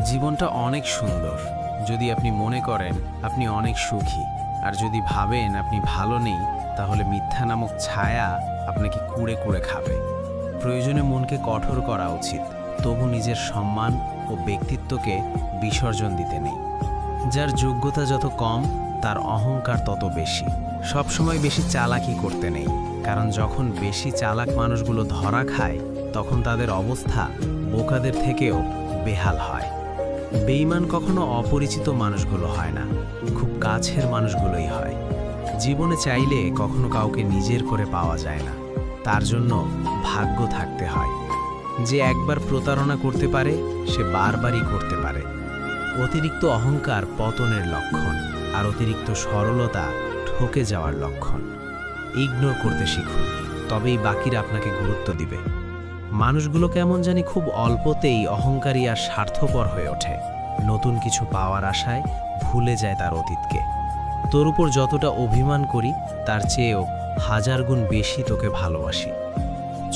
জীবনটা অনেক সুন্দর যদি আপনি মনে করেন আপনি অনেক সুখী, আর যদি ভাবেন আপনি ভালো নেই, তাহলে মিথ্যা নামক ছায়া আপনাকে কুড়ে কুড়ে খাবে। প্রয়োজনে মনকে কঠোর করা উচিত, তবু নিজের সম্মান ও ব্যক্তিত্বকে বিসর্জন দিতে নেই। যার যোগ্যতা যত কম, তার অহংকার তত বেশি। সবসময় বেশি চালাকি করতে নেই, কারণ যখন বেশি চালাক মানুষগুলো ধরা খায়, তখন তাদের অবস্থা বোকাদের থেকেও বেহাল হয়। বেঈমান কখনো অপরিচিত মানুষগুলো হয় না, খুব কাছের মানুষগুলোই হয়। জীবনে চাইলে কখনো কাউকে নিজের করে পাওয়া যায় না, তার জন্য ভাগ্য থাকতে হয়। যে একবার প্রতারণা করতে পারে, সে বারবারই করতে পারে। অতিরিক্ত অহংকার পতনের লক্ষণ, আর অতিরিক্ত সরলতা ঠকে যাওয়ার লক্ষণ। ইগনোর করতে শিখুন, তবেই বাকিরা আপনাকে গুরুত্ব দিবে। মানুষগুলো কেমন জানি খুব অল্পতেই অহংকারী আর স্বার্থপর হয়ে ওঠে। নতুন কিছু পাওয়ার আশায় ভুলে যায় তার অতীতকে। তোর উপর যতটা অভিমান করি, তার চেয়েও হাজার গুণ বেশি তোকে ভালোবাসি।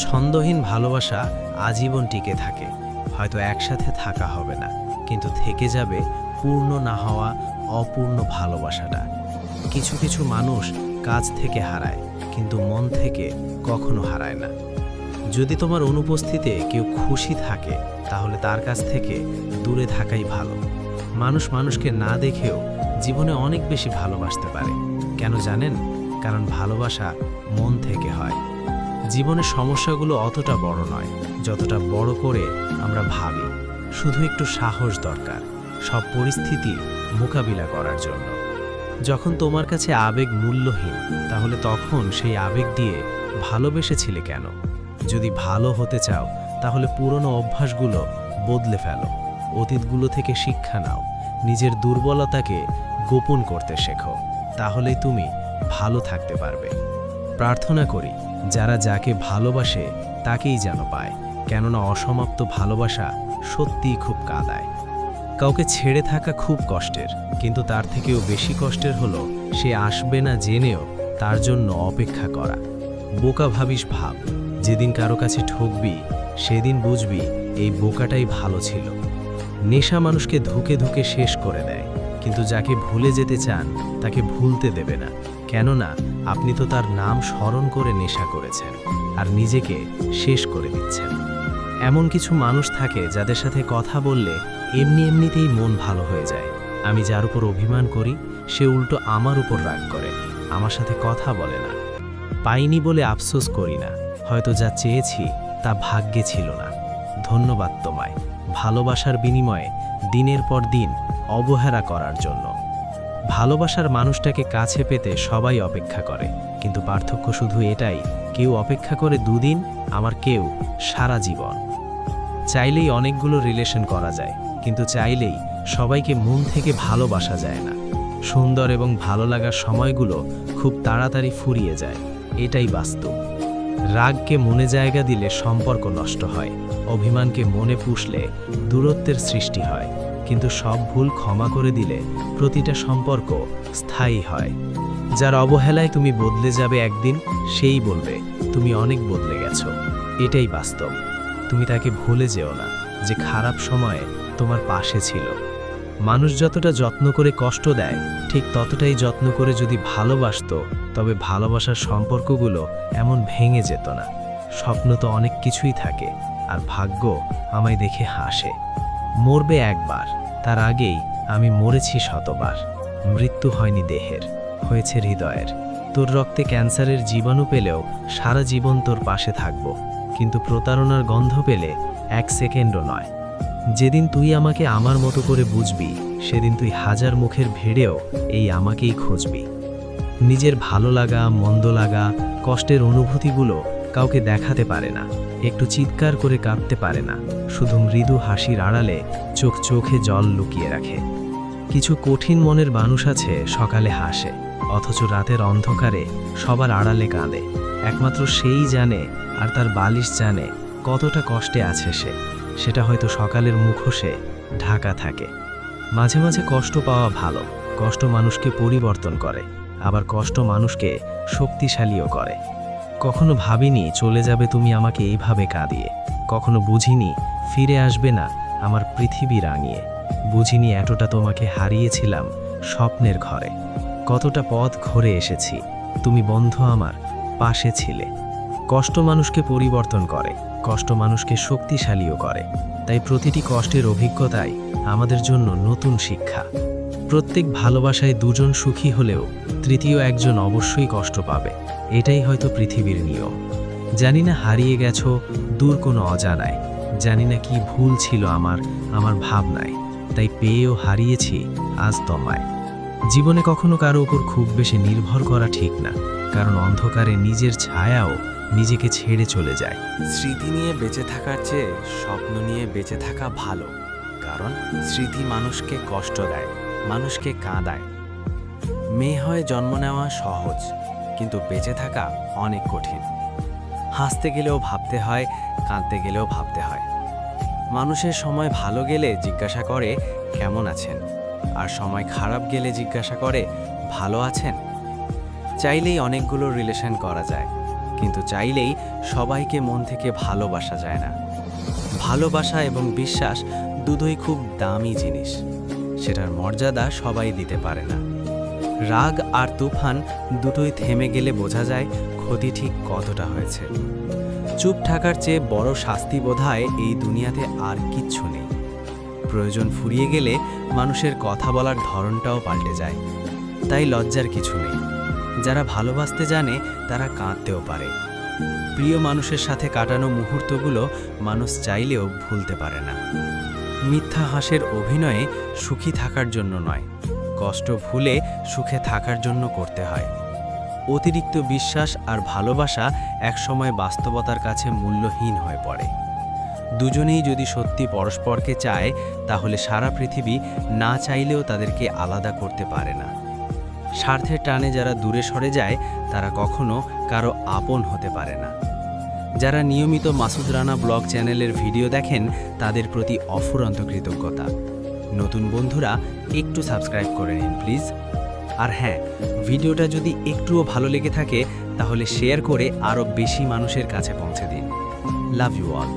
ছন্দহীন ভালোবাসা আজীবন টিকে থাকে। হয়তো একসাথে থাকা হবে না, কিন্তু থেকে যাবে পূর্ণ না হওয়া অপূর্ণ ভালোবাসাটা। কিছু কিছু মানুষ কাজ থেকে হারায়, কিন্তু মন থেকে কখনো হারায় না। যদি তোমার অনুপস্থিতিতে কেউ খুশি থাকে, তাহলে তার কাছ থেকে দূরে থাকাই ভালো। মানুষ মানুষকে না দেখেও জীবনে অনেক বেশি ভালোবাসতে পারে। কেন জানেন? কারণ ভালোবাসা মন থেকে হয়। জীবনের সমস্যাগুলো অতটা বড় নয় যতটা বড় করে আমরা ভাবি। শুধু একটু সাহস দরকার সব পরিস্থিতি মোকাবিলা করার জন্য। যখন তোমার কাছে আবেগ মূল্যহীন, তাহলে তখন সেই আবেগ দিয়ে ভালোবেসেছিলে কেন? যদি ভালো হতে চাও, তাহলে পুরনো অভ্যাসগুলো বদলে ফেলো। অতীতগুলো থেকে শিক্ষা নাও। নিজের দুর্বলতাকে গোপন করতে শেখো, তাহলেই তুমি ভালো থাকতে পারবে। প্রার্থনা করি, যারা যাকে ভালোবাসে তাকেই যেন পায়, কেননা অসমাপ্ত ভালোবাসা সত্যিই খুব কাঁদায়। কাউকে ছেড়ে থাকা খুব কষ্টের, কিন্তু তার থেকেও বেশি কষ্টের হলো সে আসবে না জেনেও তার জন্য অপেক্ষা করা। বোকা ভাবিস ভাব, যেদিন কারো কাছে ঠকবি সেদিন বুঝবি এই বোকাটাই ভালো ছিল। নেশা মানুষকে ধুকে ধুকে শেষ করে দেয়, কিন্তু যাকে ভুলে যেতে চান তাকে ভুলতে দেবে না। কেননা আপনি তো তার নাম স্মরণ করে নেশা করেছেন, আর নিজেকে শেষ করে দিচ্ছেন। এমন কিছু মানুষ থাকে যাদের সাথে কথা বললে এমনিতেই মন ভালো হয়ে যায়। আমি যার উপর অভিমান করি, সে উল্টো আমার উপর রাগ করে, আমার সাথে কথা বলে না। পাইনি বলে আফসোস করি না, হয়তো যা চেয়েছি তা ভাগ্যে ছিল না। ধন্যবাদ তোমায়, ভালোবাসার বিনিময়ে দিনের পর দিন অবহেলা করার জন্য। ভালোবাসার মানুষটাকে কাছে পেতে সবাই অপেক্ষা করে, কিন্তু পার্থক্য শুধু এটাই, কেউ অপেক্ষা করে দুদিন, আমার কেউ সারা জীবন। চাইলেই অনেকগুলো রিলেশন করা যায়, কিন্তু চাইলেই সবাইকে মন থেকে ভালোবাসা যায় না। সুন্দর এবং ভালো লাগার সময়গুলো খুব তাড়াতাড়ি ফুরিয়ে যায়, এটাই বাস্তব। রাগকে মনে জায়গা দিলে সম্পর্ক নষ্ট হয়, অভিমানকে মনে পুষলে দূরত্বের সৃষ্টি হয়, কিন্তু সব ভুল ক্ষমা করে দিলে প্রতিটা সম্পর্ক স্থায়ী হয়। যার অবহেলায় তুমি বদলে যাবে একদিন, সেই বলবে তুমি অনেক বদলে গেছো। এটাই বাস্তব। তুমি তাকে ভুলে যেও না যে খারাপ সময়ে তোমার পাশে ছিল। মানুষ যতটা যত্ন করে কষ্ট দেয়, ঠিক ততটাই যত্ন করে যদি ভালোবাসতো, তবে ভালোবাসার সম্পর্কগুলো এমন ভেঙে যেত না। স্বপ্ন তো অনেক কিছুই থাকে, আর ভাগ্য আমায় দেখে হাসে। মরবে একবার, তার আগেই আমি মরেছি শতবার। মৃত্যু হয়নি দেহের, হয়েছে হৃদয়ের। তোর রক্তে ক্যান্সারের জীবাণু পেলেও সারা জীবন তোর পাশে থাকব, কিন্তু প্রতারণার গন্ধ পেলে 1 সেকেন্ডও নয়। যেদিন তুই আমাকে আমার মতো করে বুঝবি, সেদিন তুই হাজার মুখের ভিড়েও এই আমাকেই খুঁজবি। নিজের ভালো লাগা, মন্দ লাগা, কষ্টের অনুভূতিগুলো কাউকে দেখাতে পারে না, একটু চিৎকার করে কাঁদতে পারে না, শুধু মৃদু হাসির আড়ালে চোখে জল লুকিয়ে রাখে। কিছু কঠিন মনের মানুষ আছে, সকালে হাসে, অথচ রাতের অন্ধকারে সবার আড়ালে কাঁদে। একমাত্র সেই জানে, আর তার বালিশ জানে কতটা কষ্টে আছে সে। সেটা হয়তো সকালের মুখোশে ঢাকা থাকে। মাঝে মাঝে কষ্ট পাওয়া ভালো, কষ্ট মানুষকে পরিবর্তন করে, আবার কষ্ট মানুষকে শক্তিশালীও করে। কখনো ভাবিনি চলে যাবে তুমি আমাকে এইভাবে কাঁদিয়ে, কখনো বুঝিনি ফিরে আসবে না আমার পৃথিবী রাঙিয়ে। বুঝিনি এতটা তোমাকে হারিয়েছিলাম স্বপ্নের ঘরে। কতটা পথ ঘুরে এসেছি, তুমি বন্ধু আমার পাশে ছিলে। কষ্ট মানুষকে পরিবর্তন করে, কষ্ট মানুষকে শক্তিশালীও করে। তাই প্রতিটি কষ্টের অভিজ্ঞতাই আমাদের জন্য নতুন শিক্ষা। প্রত্যেক ভালোবাসায় দুজন সুখী হলেও তৃতীয় একজন অবশ্যই কষ্ট পাবে। এটাই হয়তো পৃথিবীর নিয়ম। জানি না হারিয়ে গেছো দূর কোনো অজানায়, জানি না কি ভুল ছিল আমার ভাবনায়, তাই পেয়েও হারিয়েছি আজ তোমায়। জীবনে কখনো কারো উপর খুব বেশি নির্ভর করা ঠিক না, কারণ অন্ধকারে নিজের ছায়াও নিজেকে ছেড়ে চলে যায়। স্মৃতি নিয়ে বেঁচে থাকার চেয়ে স্বপ্ন নিয়ে বেঁচে থাকা ভালো, কারণ স্মৃতি মানুষকে কষ্ট দেয়, মানুষকে কাঁদায়। মেয়ে হয়ে জন্ম নেওয়া সহজ, কিন্তু বেঁচে থাকা অনেক কঠিন। হাসতে গেলেও ভাবতে হয়, কাঁদতে গেলেও ভাবতে হয়। মানুষের সময় ভালো গেলে জিজ্ঞাসা করে কেমন আছেন, আর সময় খারাপ গেলে জিজ্ঞাসা করে ভালো আছেন। চাইলেই অনেকগুলো রিলেশন করা যায়, কিন্তু চাইলেই সবাইকে মন থেকে ভালোবাসা যায় না। ভালোবাসা এবং বিশ্বাস দুটোই খুব দামি জিনিস, সেটার মর্যাদা সবাই দিতে পারে না। রাগ আর তুফান দুটোই থেমে গেলে বোঝা যায় ক্ষতি ঠিক কতটা হয়েছে। চুপ থাকার চেয়ে বড় শাস্তি বোধহয় এই দুনিয়াতে আর কিচ্ছু নেই। প্রয়োজন ফুরিয়ে গেলে মানুষের কথা বলার ধরনটাও পাল্টে যায়, তাই লজ্জার কিছু নেই। যারা ভালোবাসতে জানে তারা কাঁদতেও পারে। প্রিয় মানুষের সাথে কাটানো মুহূর্তগুলো মানুষ চাইলেও ভুলতে পারে না। মিথ্যা হাসির অভিনয়ে সুখী থাকার জন্য নয়, কষ্ট ভুলে সুখে থাকার জন্য করতে হয়। অতিরিক্ত বিশ্বাস আর ভালোবাসা একসময় বাস্তবতার কাছে মূল্যহীন হয়ে পড়ে। দুজনেই যদি সত্যি পরস্পরকে চায়, তাহলে সারা পৃথিবী না চাইলেও তাদেরকে আলাদা করতে পারে না। স্বার্থের টানে যারা দূরে সরে যায়, তারা কখনো কারো আপন হতে পারে না। যারা নিয়মিত মাসুদ রানা ব্লগ চ্যানেলের ভিডিও দেখেন, তাদের প্রতি অফুরন্ত কৃতজ্ঞতা। নতুন বন্ধুরা একটু সাবস্ক্রাইব করে নিন প্লিজ। আর হ্যাঁ, ভিডিওটা যদি একটুও ভালো লেগে থাকে, তাহলে শেয়ার করে আরও বেশি মানুষের কাছে পৌঁছে দিন। Love you all.